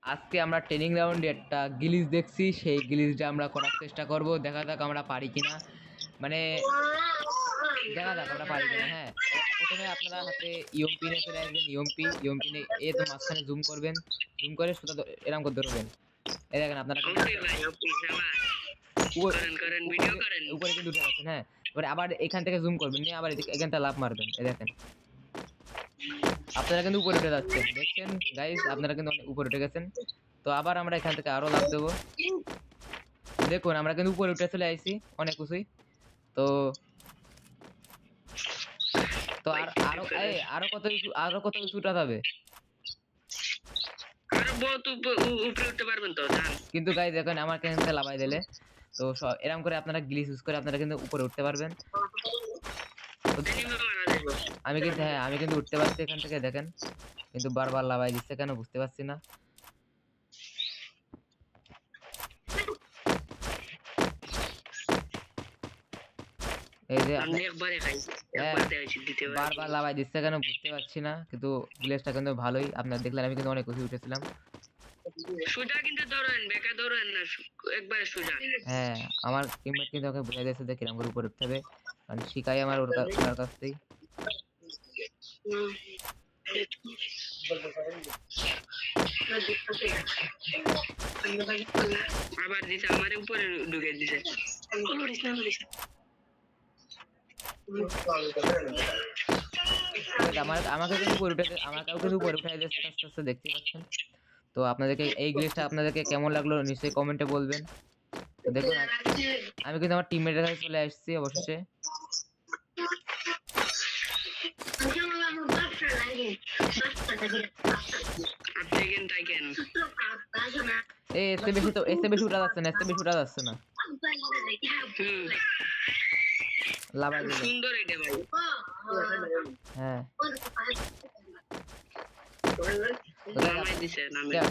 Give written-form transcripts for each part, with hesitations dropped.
আজকে আমরা ট্রেনিং রাউন্ডে একটা গ্লিচ দেখছি, সেই গ্লিচটা আমরা করার চেষ্টা করব। দেখা যাক আমরা পারি কিনা, মানে দেখা যাক আমরা পারি কিনা। হ্যাঁ, প্রথমে আপনারা হাতে ইএমপি নিয়ে চলে আসবেন। ইএমপি নিয়ে এ তো মাঝখানে জুম করবেন, জুম করে সুতা এরকম করে ধরবেন। এই দেখেন আপনারা উপরে কিন্তু উঠে যাচ্ছেন। হ্যাঁ, এবারে আবার এখান থেকে জুম করবেন, নিয়ে আবার এখানটা লাফ মারবেন। এই দেখেন আপনারা কিন্তু উপরে উঠে যাচ্ছেন, দেখছেন গাইস, আপনারা কিন্তু অনেক উপরে উঠে গেছেন। তো আবার আমরা এখান থেকে আরো লাফ দেবো। দেখুন আমরা কিন্তু উপরে উঠে চলে আইছি অনেক কিছুই। তো তো আরো কত কিছু উঠা যাবে, কিন্তু গাইস দেখেন আমার কেন লাফাই দিলে। তো এরকম করে আপনারা গ্লিচ ইউজ করে আপনারা কিন্তু উপরে উঠতে পারবেন। আমি কিন্তু উঠতে পারছি এখান থেকে, দেখেন কিন্তু বারবার লাফাই দিচ্ছে কেন বুঝতে পারছি না। এই যে বারবার লাফাই দিচ্ছে কেন বুঝতে পারছি না, কিন্তু গ্লেসটা কিন্তু ভালোই। আপনারা দেখলেন আমি কিন্তু অনেক কিছু উঠেছিলাম। সোজা কিন্তু ধরেন, বেকা ধরেন না, একবারে সোজা। হ্যাঁ, আমার টিমমেট কিন্তু ওকে বুঝাই দিয়েছে যে কিরকম করে উপরে উঠতে হবে, কারণ শিখাই আমার ওর কাছ থেকেই। আবার দিছে আমার উপরে ঢুকে দিছে। আমাকে কিন্তু উপরে উঠে, আমাকেও কিন্তু উপরে উঠাই দিচ্ছে আস্তে আস্তে, দেখতে পাচ্ছেন। তো আপনাদেরকে এই গ্লিচটা আপনাদেরকে কেমন লাগলো নিশ্চয়ই কমেন্টে বলবেন। তো দেখুন আমি কিন্তু আমার টিমমেটের কাছে চলে আসছি অবশেষে। এসে বেশি উঠা যাচ্ছে না, লাভাই দিল। সুন্দর এটা ভাই। হ্যাঁ,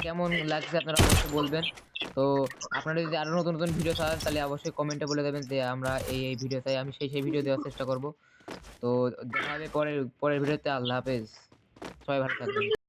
কেমন লাগছে আপনারা অবশ্যই বলবেন। তো আপনারা যদি আরো নতুন নতুন ভিডিও চান তাহলে অবশ্যই কমেন্টে বলে দেবেন যে আমরা এই ভিডিও চাই, আমি সেই ভিডিও দেওয়ার চেষ্টা করব। তো দেখা হবে পরের ভিডিওতে। আল্লাহ হাফেজ, সবাই ভালো থাকবেন।